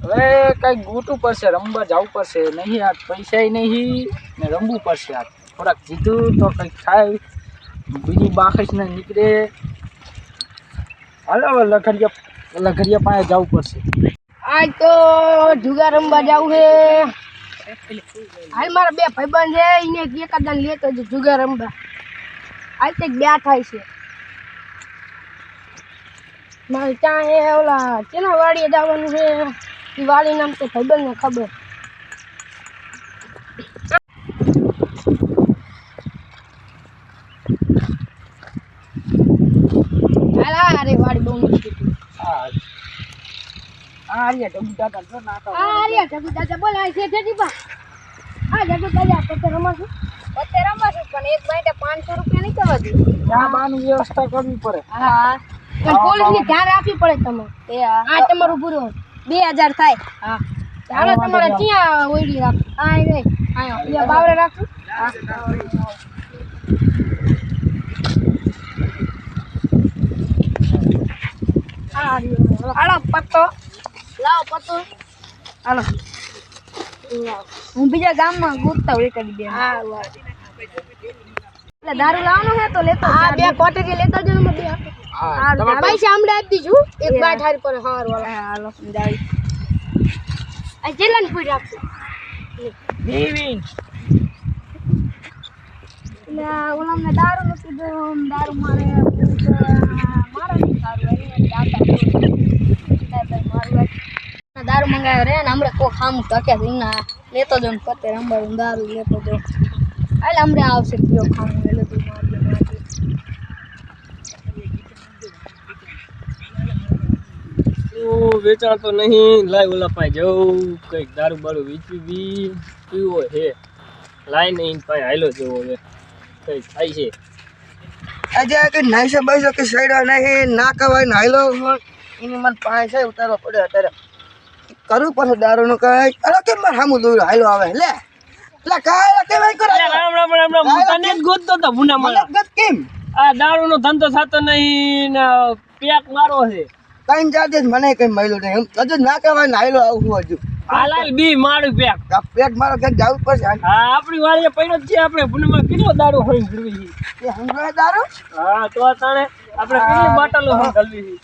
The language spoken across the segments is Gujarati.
હવે કઈ ગોટું પડશે, રમવા જવું પડશે. નહીં આ પૈસા નહીં ને રમવું પડશે. આ થોડાક જીધું તો કંઈક થાય, બીજી બાખસ ને નીકળે. હાલો લખડિયા પાસે જવું પડશે. આજ તો જુગાર રમવા જવું છે. હાલ મારા બે ભાઈબંધ છે, એને એકાદાને લેતો છે જુગાર રમવા. હાલ તો બે થાય છે મારે. ત્યાં એ ઓલા કેના વાડીએ જવાનું છે, એ વાડી નામ તો ભાઈબંધને ખબર. અરે વાડી બહુ નથી. આર્યા જગુ દાદા બોલ આ છે ઠેઠી. હા જગુ દાદા પત્તે રમાશું પણ એક બાઈટે 500 રૂપિયા નહીં કરવા દે. ત્યાં બાની વ્યવસ્થા કરવી પડે. હા પણ પોલીસની ધ્યાન રાખવી પડે તમારે. આ તમારું પૂરું 2000 થાય. હા ચાલો તમારે ક્યાં ઓઈડી રાખો. હા રે આ બાવરે રાખો. હા હાલો પત્તો લાવો પત્તો. હાલો હું બીજા ગામમાં ગોતતા હોય કરી દે. હા એટલે દારૂ લાવવાનો છે તો લેતો. હા બે કોટેરી લેતો જ ને બે. હા પૈસા હમણાં આપી દીધું એક બાર ઠાર પર. હાર વાળા હાલો સમજાવી. આ જેલન પૂરી રાખજો. દેવી ના ઓલામને દારૂ નથી દો. દારૂ મારે નહીં સારું એને દાતા મારું દારૂ મંગાવ્યો રે ને હમણાં કોઈ ખામું ટકે એના લેતો જો ને પતે રંબાડું દારૂ લેતો જો. એટલે હમણાં આવશે કયો ખામું એ લેતું વેચાણ તો નહીં. લાય ઓલા પાસે જવું, કંઈક દારૂ બારૂ વીચવી પીવો છે. લાય નહીં પાસે હાલો જેવો હવે કંઈક થાય છે. આજે કે નાઈસે બાઈસે કે સાઈડ નહીં ના કવાય ને હાલો એની મને પાસે છે ઉતારવા પડે. અત્યારે કરવું પડે દારૂનું કઈ. અરે કેમ મારે સામું દોર હાલો આવે લે લે કાય કેમ કરે. રામ રામ રામ રામ. હું તને જ ગોતતો તો ભૂના મારા. ગત કેમ આ દારૂનો ધંધો થતો નહીં ને પેક મારો છે. કઈ જાતે જ મને કઈ મળ્યું નહીં. હજુ ના કવાય ને હાલો આવું હજુ. હાલાલ બી મારું પેક. પેટ મારો ક્યાંક જવું પડશે. હા આપણી વાડીએ પડ્યો જ છે. આપણે ભૂનામાં કેટલો દારૂ હોય ગળવી છે. એ હંગવા દારૂ. હા તો તાણે આપણે કેટલી બોટલો હોય ગળવી છે.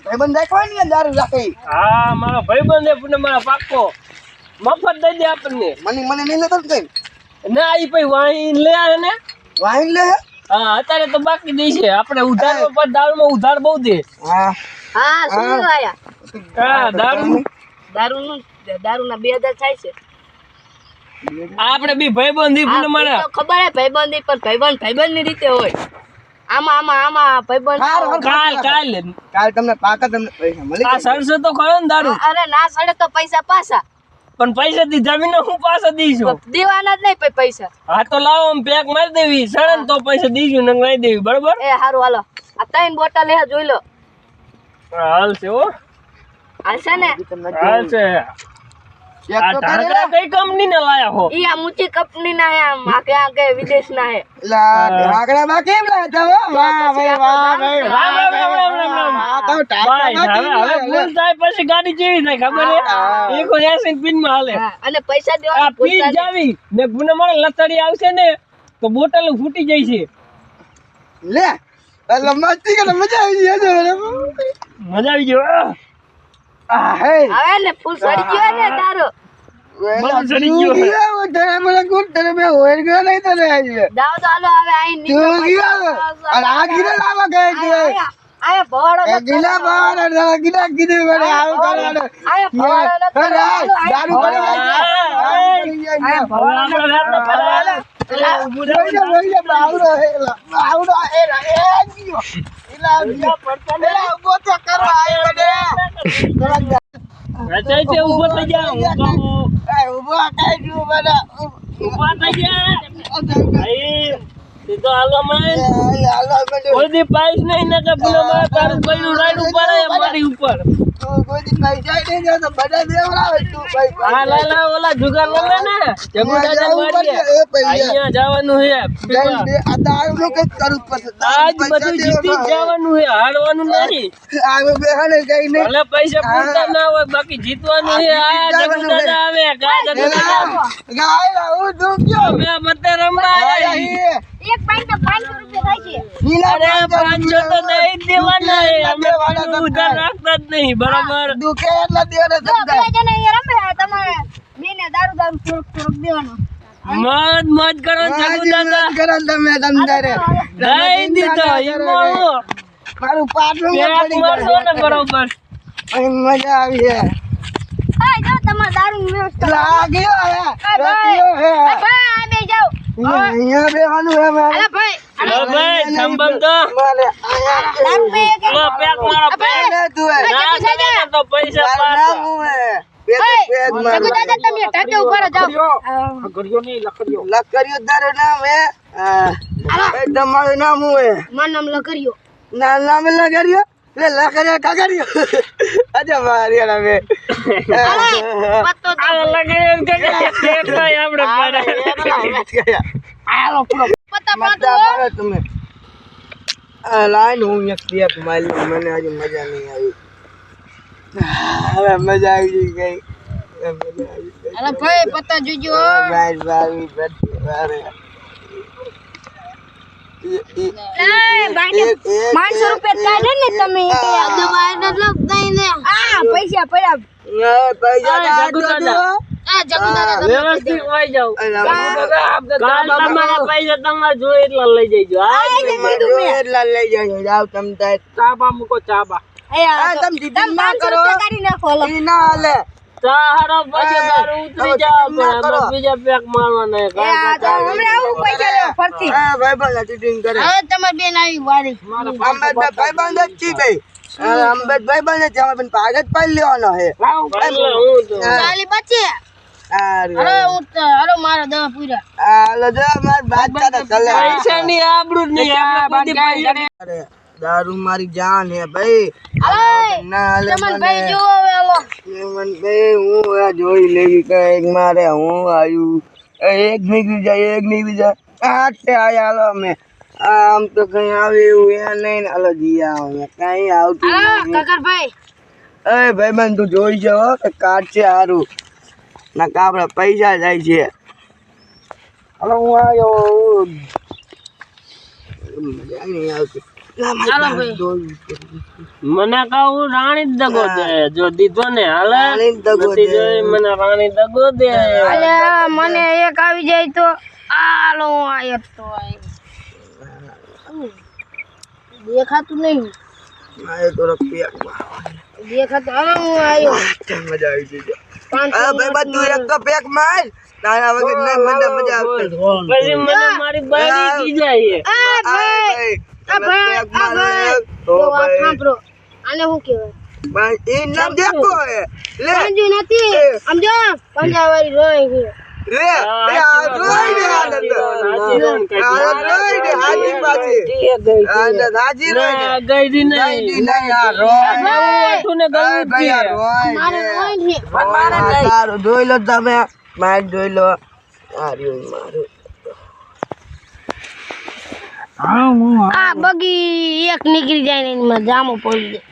ભાઈબંધ રાખવા ને દારૂ રાખે. હા મારો ભાઈબંધ છે પુને મારા પાકો મફત દઈ દે આપણને. મને નહીં લેતો કઈ ના ઈ પછી વાઈન લે ને વાઈન લે. હા અત્યારે તો બાકી દઈ છે. આપણે ઉધાર પર દારૂમાં ઉધાર બહુ દે. હા હા શું આયા. હા દારૂ દારૂના 2000 થાય છે. આપણે બી ભાઈબંધી પુને મારા ખબર હે ભાઈબંધી પણ ભાઈબંધની રીતે હોય. આમાં ભાઈબંધ કાલ તમને પાકા તમને પૈસા મળી આ સરસે તો ખરો ને દારૂ. અરે ના સડે તો પૈસા પાછા. પણ પૈસા દીધા વિના હું પાછા દઈશું. દેવાના જ નહીં પૈસા. હા તો લાવો આમ પેક મારી દેવી સડે ને તો પૈસા દઈશું ને લઈ દેવી. બરોબર એ હારું હાલો આ 3 બોટલ હે જોઈ લો. હાલશે હો હાલશે ને હાલશે. આ ઢાંકણા કઈ કંપની ને લાયા હો. ઈ આ ઊંચી કંપની ના હે. આમ આગે વિદેશ ના હે. ઢાકણા માં કેમ લાયા વાહ ભાઈ વાહ ભાઈ રામ રામ રામ રામ રામ રામ. ભાઈ હવે ભૂલ થાય પછી ગાડી જેવી થાય ખબર હે. 180 પિન માં હાલે. અને પૈસા આ દેવા પી જાવી ને ગુને મારે લતડી આવશે ને તો બોટલ ફૂટી જાય છે. લે એટલે મસ્તી કરે મજા આવી ગઈ. મજા આવી ગયો. આ હે હવે ને ફૂલ સડી ગયો ને તારો. મને સડી ગયો. તને મને ગુડ તને મે હોર ગયો નહીં તને આજે દાવ તો હાલો હવે આઈ તું ગયો અને આ ગીરા લાવા ગયે કે આયા ભવાડો એ ગીલા બાર ગીલા કીધું મને આવું કરવાનો આયા ભવાડો દારૂ પડી જાય આયા ભવાડો આવડો એ ગયો એલા ઉભો તો કરો આયો ને રચાઈ છે ઉભો થઈ જા. ઉભો કાઈ ગયો બડા ઉભો થઈ જા. ભાઈ તું તો હાલો માં હાલો કોઈ દી પાઈસ નહીં ને કે પેલો મારા તારું પૈડું રાઈડ ઉપર અમારી ઉપર. તું કોઈ દી પૈસા નહીં દે તો બધા દેવડાવે તું ભાઈ હા લા ઓલા જુગાર રમે ને જગુ દાદા વાડીએ અહીંયા જવાનું છે આ દારૂનું કંઈક કરવું પડશે આજ બધું જીતી જ જવાનું છે હારવાનું નહીં આવે બેહાને કઈ નહીં ભલે પૈસા પૂરતા ના હોય બાકી જીતવાનું છે આ જગુ દાદા આવે કા જગુ દાદા ગાય હું દુખ્યો અમે મતે રમવા આવ્યા એક પાઇન્ટ 500 રૂપિયા થાય છે અરે 500 તો દઈ જ દેવાના છે અમે વાળા ઉધાર રાખતા જ નહીં બરાબર દુખે એટલા દેવાના જો પેલા જને અહીંયા રમે તમારે બેને દારૂ થોડુંક દેવાનો મોજ કરો જગુ દાદા કરો તમે તમદારે દઈ દીધો એમાં હું મારું પાટલું પેક મારશો ને બરોબર મજા આવી છે આ જો તમારે દારૂ વ્યવસ્થા લાગ્યો હે ભાઈ ભાઈ આ બે જાઓ અહીંયા બેવાનું હે મારે અરે ભાઈ ઓ ભાઈ થંબમ તો મારે અહીંયા દારૂ બે કે લો પેક મારો પેક ને તું હે ના કરે તો પૈસા મારું પાછા નામ હું હે પેગ જગુ દાદા તમે ટાટે ઉપર જાઓ ઘડિયો નહીં લખડિયો લકરિયો તારું નામ હે ભાઈ તમારું નામ હું હે મારું નામ લકરિયો ના નામ લકરિયો લે લકરિયો કાકરિયો અજે મારી રે પત્તો આ લગે એમ કે પેક ભાઈ આપણે પાડે આલો પૂરો પત્તા મજા પાડો તમે આ લાઈન હું એક પેક મારી મને આજે મજા નહીં આવી હવે મજા આવી ગઈ અરે ભાઈ પત્તા જોજો ભાઈ ભાઈ વારે એ ભાઈ 500 રૂપિયા કાઢે ને તમે દવાઈ ન લગતાઈ ને આ પૈસા પડ્યા પૈસા જગુ દાદા આ જગુ દાદા વ્યવસ્થિત હોય જાવ કાલ તમારા પૈસા તમારે જોઈએ એટલા લઈ જઈજો એટલા લઈ જાય જાવ તમ તાર ચાબા મૂકો ચાબા તમ જીતી ના કરો કાઢી નાખો લો ઈ ના હાલે તારો પછી દારૂ ઉતરી જાવ પણ બીજા પેક મારવાના એ આ તો હમણે આવું પૈસા લે ફરતી હા ભાઈ બંધ ચીટિંગ કરે હવે તમારી બેન આવી વારી અંબેદ ભાઈ બંધ જ છી ભાઈ અંબેદ ભાઈ બંધ છે અમે પાગત પાઈ લેવાનો હે હું તો ચાલી બચે અરે હું તો અરે મારા દવા પૂરા હાલો જો માર બાત કાઢે ચલે પૈસા ની આબરૂ જ નહીં આપણે બધી પૈસા અરે દારૂ મારી જાન હે ભાઈ ના હાલે તમને ભાઈ જો હવે આલો મન ભાઈ હું આ જોઈ લેવી કઈક મારે હું આયું એક નીકળી જાય આટે આયા હાલો અમે આમ તો કઈ આવે એવું એ નહીં હાલો જીયા અમે કઈ આવતું હા નહીં કાકર ભાઈ એ ભાઈ બંધ તું જોઈ છે હો કે કાઢ છે હારું ના કાપડા પૈસા જાય છે હાલો હું આવ્યો મજા નહીં આવતી હાલો ભાઈ મને કહું રાણી જ દગો દે જો દીધો ને હાલે રાણી જ દગો નથી દે. જોઈ મને રાણી દગો દે અલે મને એક આવી જાય તો આલો હું આયો તો દેખાતું નહીં મારે તો રૂપિયા દેખાતું હવે હું આયો મજા આવી ગઈ 500 હા ભાઈ બંધ તું એક તો પેક માર તારા વગર ના મજા આવતી પછી મને મારી બારી કી જાય આ ભાઈ આ ભાઈ આ ભાઈ તો તો આ ભાઈ સાંભળો આને શું કહેવાય ભાઈ એ નામ દેખો હે લે પાંજુ નથી આમ જો પંજાવાળી રોઈ છે લે આ રોઈ ને આ રોઈ ને હાજી પાછી આ હાજી રોઈ ને ગઈ દી નહીં નહીં નહીં આ રોઈ ઉઠું ને ગયું ભાઈ આ રોઈ મારે રોઈ છે તારું જોઈ લો તમે માર જોઈ લો આ રહ્યું મારું આ બગી એક નીકળી જાય ને એમાં જામો પડી જાય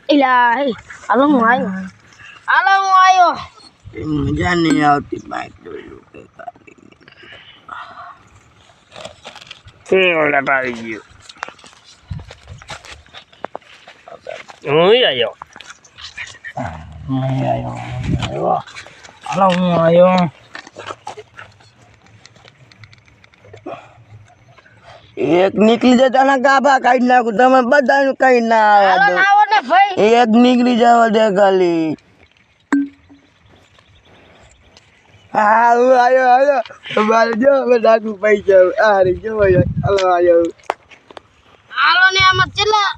એલા હે હાલો હું આવ્યો મજા નહીં આવતી બાઈક જોયું આવી ગયો હું આવ્યો હાલો હું આવ્યો એક નીકળી જતા ના ગાભા કાઢી નાખું તમે બધાનું કઈ ના હાલો આવે ના આવો ને ભાઈ એક નીકળી જવા દે ખાલી હા હું આવ્યો મારે જો હવે નાખું પૈસા આ રે જો હાલો આવ્યો હાલો ને આમાં ચેલા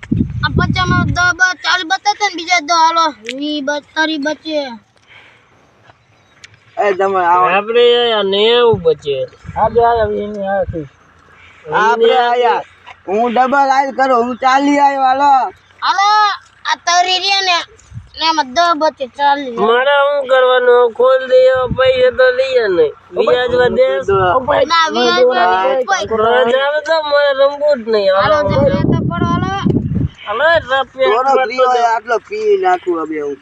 આ પચામાં 10 40 બતાતા ને બીજા 10 હાલો 20 તારી બચે એ તમે આવો આપણે નેવું બચે આજે આવ્યા એની આવ્યા આપણે આયા હું ડબલ આય કરો હું 40 આવ્યો હાલો હાલો આ તરી રે ને ને એમાં 10 બચે 40 મારે શું કરવાનું ખોલ દે પૈસા તો લઈએ નહીં વ્યાજમાં દે ના વ્યાજ આવે તો મને રમવું જ નહીં હાલો તમે તો પડો હાલો થોડો પ્રિયો હોય આટલો પી નાખું હવે હું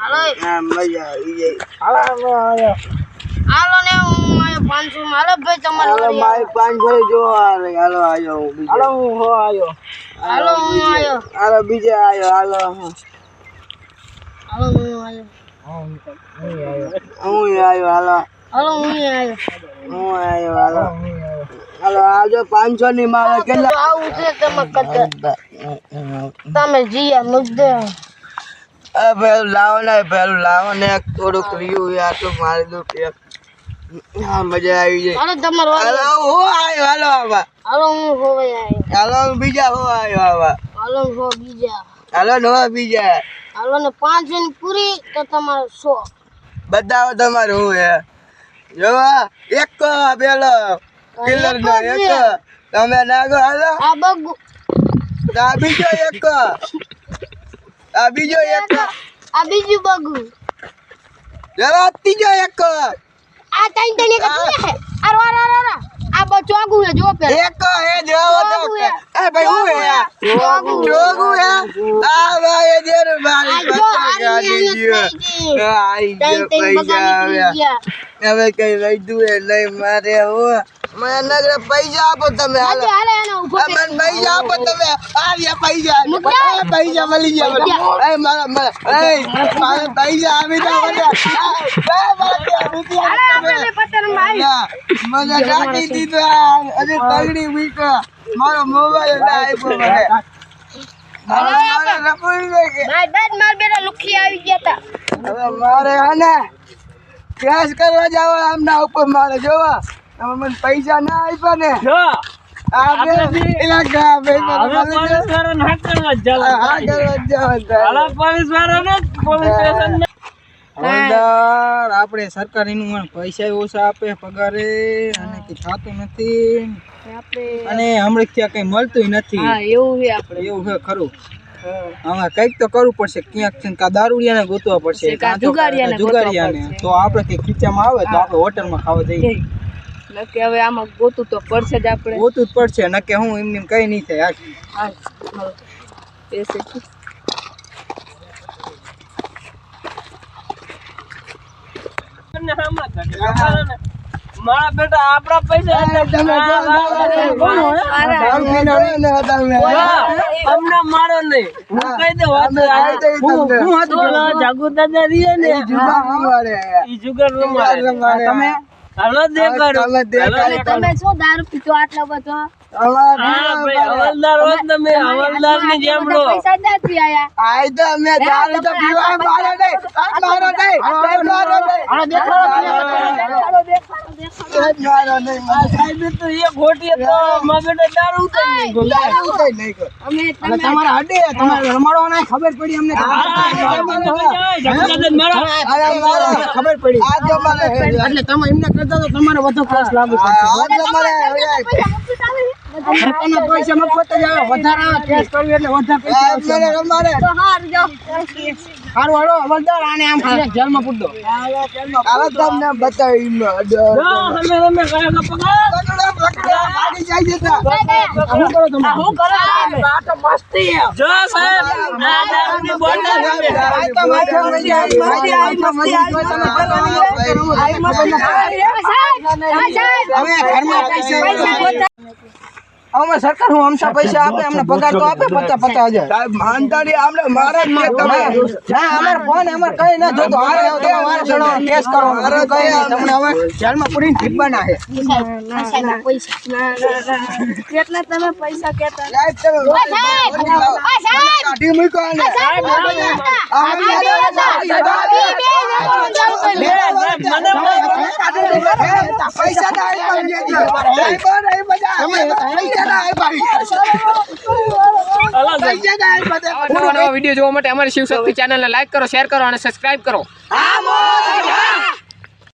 હાલો હા મજા આવી જાય હાલો ને હું 500 માં હાલો ભાઈ તમારો હાલો મારી 500 જો હાલો આયો હું બીજો હાલો હું હો આયો હાલો હું આયો હાલો બીજો આયો હાલો હાલો હું આયો હું આયો હાલો હાલો હું આયો હું આયો હાલો હાલો આજો 500 ની મારે કેટલા આવું છે તમે કદર તમે જીયા મુદ્દે પેલું લાવો ને થોડુંક રહ્યું આટલું મારી દઉં પેક હા મજા આવી જાય હાલો તમારો હાલો હું આયો હાલો આવા હાલો હું હોવે આયો હાલો બીજા હું આયો આવા હાલો હો બીજા હાલો નવા બીજા હાલો ને 5 ની પૂરી તો તમારો 100 બતાવો તમારું હું હે જોવા એક પેલો કિલર નો એક તમે નાગો હાલો આ બગુ આ બીજો એક આ બીજો એક આ બીજું બગુ જોવા ત્રીજો એક આ ત્રણ એક છે આ આ બચોગુ હે જો પે એક હે જોવો તો એ ભાઈ હું હે જોગુ હે આ ભાઈ દેર મારી પચાસ ગાડી ગયો આઈ ગયો પૈસા આવ્યા હવે કઈ વૈધું એ લઈ મારે હું મને નગર પૈસા આપો તમે હાલો હાલે એનો ઉભો મને પૈસા આપો તમે આવ્યા પૈસા પૈસા મળી ગયા એ મારા પૈસા આવી તો મને રાખી દીધો અરે તગડી વીક મારો મોબાઈલ ના આપ્યો મને માર બેટા લુખી આવી ગયા તા હવે મારે આને કેશ કરવા જાવ આમના ઉપર મારે જોવા તમે મને પૈસા ના આપ્યા ને જો આપણે ઇલાકા પૈસા પોલીસ વાળા ના કરવા ચાલે પોલીસ વાળા ને પોલીસ સ્ટેશન હવલદાર આપણે સરકારીનું પૈસા ઓછા આપે પગારે અને કઈ થતું નથી અને હમણાં ત્યાં કઈ મળતું નથી એવું છે ખરું હવે કઈક તો કરવું પડશે ક્યાંક છે કા દારૂડિયાને ગોતવા પડશે જુગારિયાને તો આપણે કઈ ખીચામાં આવે તો આપણે હોટલમાં ખાવા જઈએ નકે હવે આમાં ગોતું તો પડશે જ આપણે ગોતું જ પડશે નકે હું એમને કઈ નહીં થાય મારા બેટા આપણા પૈસા અમને મારો નહીં હું કહી દઉં જાગુ દાદા રીએ ને ઈ જુગાર રમાડે તમે હાલો દેખાડો તમે શું દારૂ પીતો આટલો બધો હવલદાર હોત તમે હવલદાર ની જેમ રહો પૈસા નથી આયા આઈ તો અમે દારૂ તો પીવા મારો નહીં સાહેબ તો એ ખોટી તો મારા બેટા દારૂ ઉતારી અમે અને તમારા હડે તમારે રમાડવાના ખબર પડી અમને ખબર પડી એટલે તમે એમને કરતા તો તમારે વધુ કેસ લાગુ પડશે પૈસા મફત જ આવે વધારે આવે કેસ કરવી એટલે વધારે પૈસા સારું હાલો હવલદાર આને આમ જેલમાં પૂર દો તમને બતાવી અમે કયા શું કરો તમે જો સાહેબ આ દારૂની બોટલ અમે સરકાર હું હમસા પૈસા આપે અમને પગાર તો આપે 50,000 સાહેબ માનતાની આપણે મારા જ છે તમે ના અમાર ફોન અમાર કઈ ના જોતો હારે આવો તો વાર ચડો કેસ કરો મારે કઈ નહીં તમને હવે જેલમાં પૂરીને ઠીકવાના છે કેટલા તમે પૈસા કેતા સાહેબ તમે કાઢી મૂકો ને પૈસા ના વિડીયો જોવા માટે અમારી શિવશક્તિ ચેનલને લાઈક કરો, શેર કરો અને સબસ્ક્રાઇબ કરો.